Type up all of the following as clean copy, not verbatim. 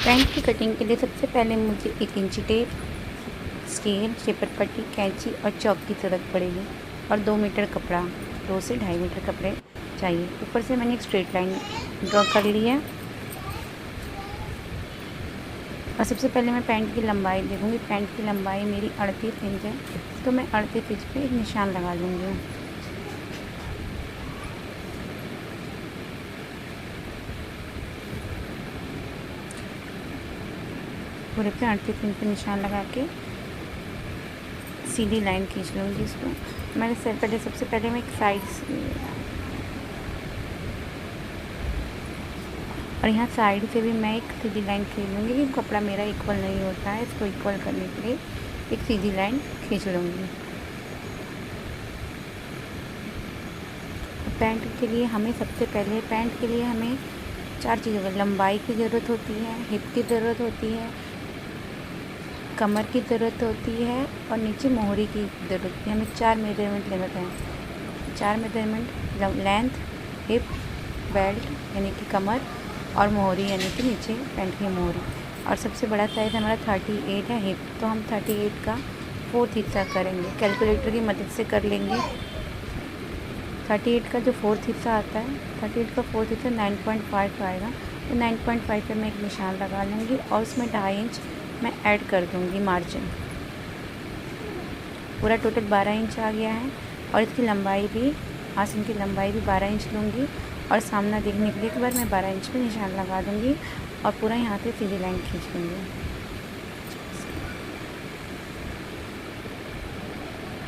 Pant की cutting के लिए सबसे पहले मुझे 1 इंची टेप, स्केल, शेपर पट्टी, कैंची और चॉक की ज़रूरत पड़ेगी और 2 मीटर कपड़ा, 2 से 2.5 मीटर कपड़े चाहिए। ऊपर से मैंने एक स्ट्रेट लाइन ड्रॉ कर ली है और सबसे पहले मैं पैंट की लंबाई देखूँगी। पैंट की लंबाई मेरी 38 इंच है, तो मैं 38 इंच पे एक निशान लगा लूँगी। पूरे पे 38 इंच पे निशान लगा के सीधी लाइन खींच लूँगी। इसको मैंने सबसे पहले मैं एक साइड से और यहाँ साइड से भी मैं एक सीधी लाइन खींच लूँगी कि कपड़ा मेरा इक्वल नहीं होता है। इसको इक्वल करने के लिए एक सीधी लाइन खींच लूँगी। पैंट के लिए हमें सबसे पहले 4 चीज़ों की लंबाई की ज़रूरत होती है, हिप की ज़रूरत होती है, कमर की ज़रूरत होती है और नीचे मोहरी की ज़रूरत होती है। हमें 4 मेजरमेंट लेने हैं। 4 मेजरमेंट लेंथ, हिप, बेल्ट यानी कि कमर और मोहरी यानी कि नीचे पैंट की मोहरी। और सबसे बड़ा साइज़ हमारा 38 है हिप, तो हम 38 का 4th हिस्सा करेंगे। कैलकुलेटर की मदद से कर लेंगे। 38 का जो 4th हिस्सा आता है, 38 का 4th हिस्सा 9.5 आएगा। तो 9.5 पे मैं एक निशान लगा लूँगी और उसमें 2.5 इंच मैं ऐड कर दूँगी मार्जिन। पूरा टोटल 12 इंच आ गया है और इसकी लंबाई भी, आसन की लंबाई भी 12 इंच लूँगी और सामना देखने के लिए एक बार मैं 12 इंच पे निशान लगा दूँगी और पूरा यहाँ से सीधी लाइन खींच लूँगी।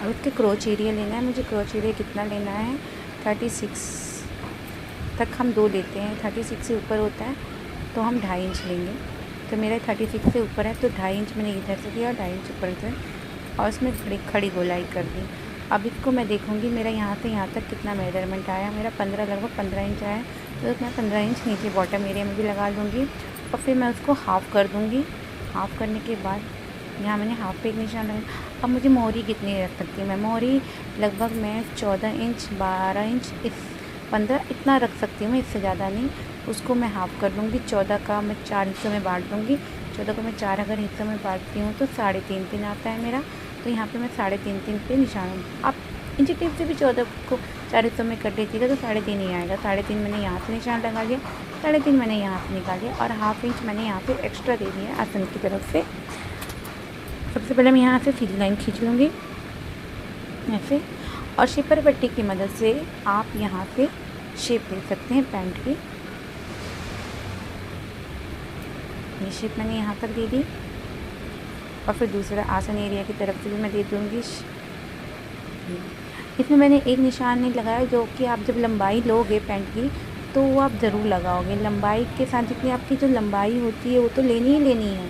और उसके क्रोच एरिया लेना है। मुझे क्रोच एरिया कितना लेना है, 36 तक हम 2 लेते हैं। 36 से ऊपर होता है तो हम 2.5 इंच लेंगे। तो मेरा 36 से ऊपर है तो 2.5 इंच मैंने इधर से दिया और 2.5 इंच ऊपर से और उसमें खड़ी गोलाई कर दी। अब इसको मैं देखूँगी मेरा यहाँ से यहाँ तक कितना मेजरमेंट आया। मेरा लगभग 15 इंच आया, तो मैं 15 इंच नीचे बॉटम एरिया में भी लगा लूँगी और फिर मैं उसको हाफ़ कर दूँगी। हाफ़ करने के बाद यहाँ मैंने हाफ़ पे एक निशान लगाया। अब मुझे मोहरी कितनी रख सकती हूँ मैं, मोहरी लगभग मैं 14 इंच, 12 इंच, 15 इतना रख सकती हूँ मैं, इससे ज़्यादा नहीं। उसको मैं हाफ़ कर लूँगी। 14 का मैं 4 हिस्सों में बांट दूँगी। 14 को मैं 4 अगर हिस्सों में बांटती हूँ तो 3.5 आता है मेरा। तो यहाँ पे मैं 3.5 पे निशान, आप इंची टेप से भी 14 को 4 हिस्सों में कर लीजिएगा तो 3.5 ही आएगा। 3.5 मैंने यहाँ से निशान लगा लिया, 3.5 मैंने यहाँ से निकाल लिया और हाफ़ इंच मैंने यहाँ पे एक्स्ट्रा दे दिया आसन की तरफ से। सबसे पहले मैं यहाँ से सीधी लाइन खींच लूँगी ऐसे और शेपर पट्टी की मदद से आप यहाँ से शेप दे सकते हैं पैंट की। ये शेप मैंने यहाँ तक दे दी और फिर दूसरा आसन एरिया की तरफ से भी मैं दे दूँगी। इसमें मैंने एक निशान नहीं लगाया, जो कि आप जब लंबाई लोगे पैंट की तो वो आप ज़रूर लगाओगे। लंबाई के साथ जितनी आपकी जो लंबाई होती है वो तो लेनी ही लेनी है।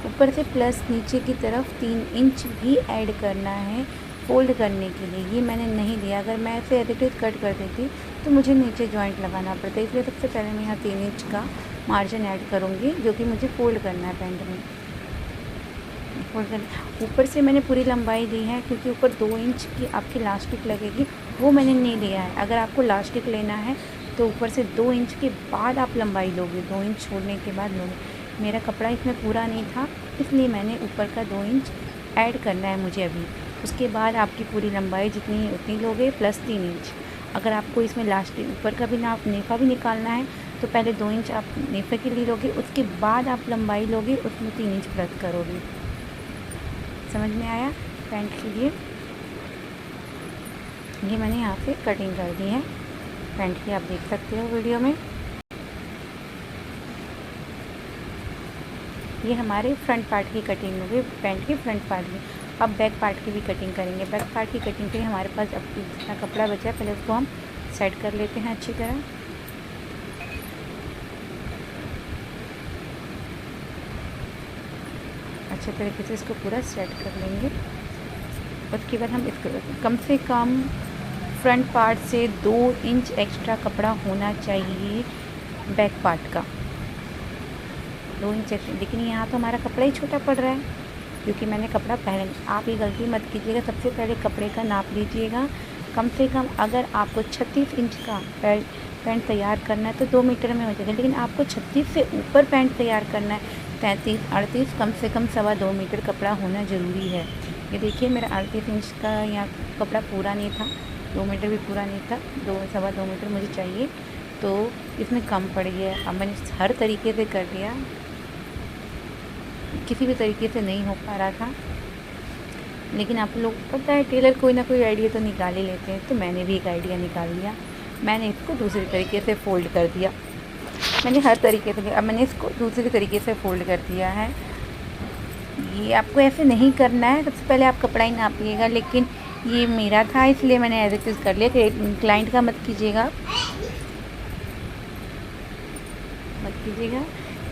ऊपर से प्लस नीचे की तरफ 3 इंच भी ऐड करना है फोल्ड करने के लिए। ये मैंने नहीं लिया। अगर मैं ऐसे एडिटेड कट कर देती तो मुझे नीचे जॉइंट लगाना पड़ता, इसलिए सबसे पहले मैं यहाँ 3 इंच का मार्जिन ऐड करूँगी, जो कि मुझे फोल्ड करना है पैंट में। फोल्ड करना, ऊपर से मैंने पूरी लंबाई ली है क्योंकि ऊपर 2 इंच की आपकी लास्टिक लगेगी, वो मैंने नहीं लिया है। अगर आपको लास्टिक लेना है तो ऊपर से 2 इंच के बाद आप लंबाई लोगे, 2 इंच छोड़ने के बाद लोगे। मेरा कपड़ा इसमें पूरा नहीं था, इसलिए मैंने ऊपर का 2 इंच ऐड करना है मुझे अभी। उसके बाद आपकी पूरी लंबाई जितनी है उतनी लोगे प्लस 3 इंच। अगर आपको इसमें लास्टिक ऊपर का भी नाप नेफा भी निकालना है तो पहले 2 इंच आप नेफे के लिए लोगे, उसके बाद आप लंबाई लोगे, उसमें 3 इंच प्लस करोगे। समझ में आया? पैंट के लिए ये मैंने यहाँ से कटिंग कर दी है पैंट की, आप देख सकते हो वीडियो में। ये हमारे फ्रंट पार्ट की कटिंग हो गई, पैंट की फ्रंट पार्ट की। अब बैक पार्ट की भी कटिंग करेंगे। बैक पार्ट की कटिंग के लिए हमारे पास अब जितना कपड़ा बचा है पहले उसको हम सेट कर लेते हैं अच्छी तरह। अच्छे तरीके से इसको पूरा सेट कर लेंगे। उसके बाद हम इसको कम से कम फ्रंट पार्ट से 2 इंच एक्स्ट्रा कपड़ा होना चाहिए बैक पार्ट का, 2 इंच एक्स्ट्रा। लेकिन यहाँ तो हमारा कपड़ा ही छोटा पड़ रहा है क्योंकि मैंने कपड़ा पहले, आप ये गलती मत कीजिएगा। सबसे पहले कपड़े का नाप लीजिएगा। कम से कम अगर आपको 36 इंच का पैंट तैयार करना है तो 2 मीटर में हो जाएगा, लेकिन आपको 36 से ऊपर पैंट तैयार करना है 33-38 कम से कम 2.25 मीटर कपड़ा होना ज़रूरी है। ये देखिए मेरा 38 इंच का यहाँ कपड़ा पूरा नहीं था, 2 मीटर भी पूरा नहीं था, 2-2.25 मीटर मुझे चाहिए, तो इसमें कम पड़ गया। अब मैंने हर तरीके से कर लिया, किसी भी तरीके से नहीं हो पा रहा था, लेकिन आप लोग पता है टेलर कोई ना कोई आइडिया तो निकाल ही लेते हैं। तो मैंने भी एक आइडिया निकाल लिया, मैंने इसको दूसरे तरीके से फ़ोल्ड कर दिया। मैंने हर तरीके से, अब मैंने इसको दूसरे तरीके से फ़ोल्ड कर दिया है। ये आपको ऐसे नहीं करना है, सबसे पहले आप कपड़ा ही नापिएगा, लेकिन ये मेरा था इसलिए मैंने एज इट इज़ कर लिया। कि क्लाइंट का मत कीजिएगा,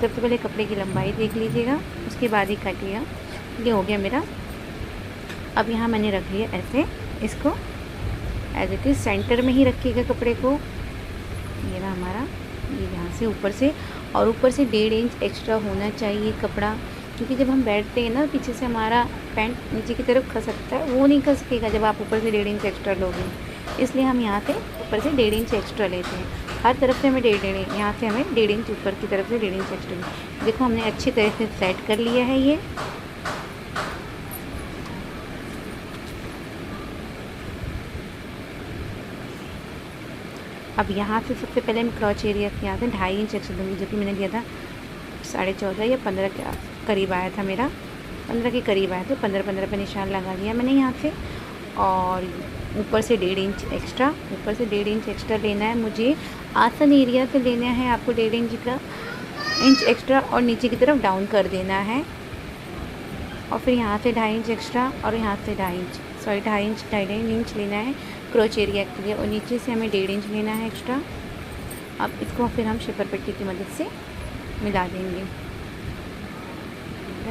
सबसे पहले कपड़े की लंबाई देख लीजिएगा, उसके बाद ही काटिएगा। ये हो गया मेरा। अब यहाँ मैंने रख लिया ऐसे, इसको एज इट इज़ सेंटर में ही रखिएगा कपड़े को। ये ना हमारा, ये यहाँ से ऊपर से, और ऊपर से 1.5 इंच एक्स्ट्रा होना चाहिए कपड़ा, क्योंकि जब हम बैठते हैं ना पीछे से हमारा पैंट नीचे की तरफ खसकता है, वो नहीं खसकेगा जब आप ऊपर से 1.5 इंच एक्स्ट्रा लोगे। इसलिए हम यहाँ से ऊपर से 1.5 इंच एक्स्ट्रा लेते हैं। हर तरफ से हमें 1.5, यहाँ से हमें 1.5 इंच ऊपर की तरफ से 1.5 इंच एक्स्ट्रा। देखो हमने अच्छी तरह से सेट कर लिया है ये। अब यहाँ से सबसे पहले मैं क्रॉच एरिया से यहाँ से 2.5 इंच एक्स्ट्रा दूँगी, जो कि मैंने दिया था 14.5 या 15 के करीब आया था मेरा, 15 के करीब आया था। 15 पे निशान लगा लिया मैंने यहाँ से, और ऊपर से 1.5 इंच एक्स्ट्रा, ऊपर से 1.5 इंच एक्स्ट्रा लेना है मुझे। आसन एरिया से लेना है आपको 1.5 इंच एक्स्ट्रा, और नीचे की तरफ डाउन कर देना है। और फिर यहाँ से 2.5 इंच एक्स्ट्रा, और यहाँ से 2.5 इंच लेना है क्रोच एरिया के लिए, और नीचे से हमें 1.5 इंच लेना है एक्स्ट्रा। अब इसको फिर हम शिपर पट्टी की मदद से मिला देंगे।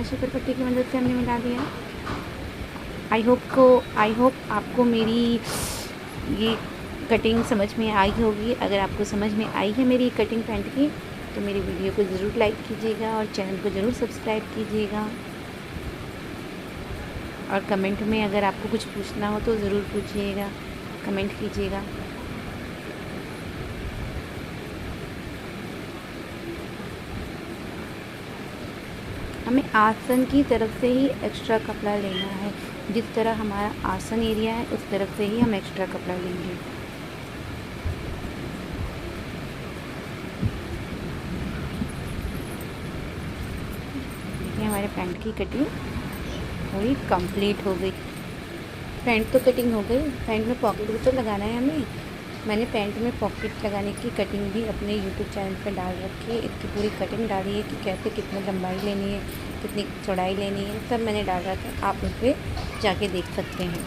शिपर पट्टी की मदद से हमने मिला दिया। आई होप आपको मेरी ये कटिंग समझ में आई होगी। अगर आपको समझ में आई है मेरी कटिंग पैंट की, तो मेरी वीडियो को ज़रूर लाइक कीजिएगा और चैनल को ज़रूर सब्सक्राइब कीजिएगा। और कमेंट में अगर आपको कुछ पूछना हो तो ज़रूर पूछिएगा, कमेंट कीजिएगा। हमें आसन की तरफ से ही एक्स्ट्रा कपड़ा लेना है, जिस तरह हमारा आसन एरिया है उस तरफ से ही हम एक्स्ट्रा कपड़ा लेंगे। ये हमारे पैंट की कटिंग पूरी कंप्लीट हो गई। पैंट तो कटिंग हो गई, पैंट में पॉकेट भी तो लगाना है हमें। मैंने पैंट में पॉकेट लगाने की कटिंग भी अपने YouTube चैनल पर डाल रखी है। इसकी पूरी कटिंग डाली है कि कैसे कितनी लंबाई लेनी है, कितनी चौड़ाई लेनी है, सब मैंने डाल रखा है। आप उस पर जाके देख सकते हैं।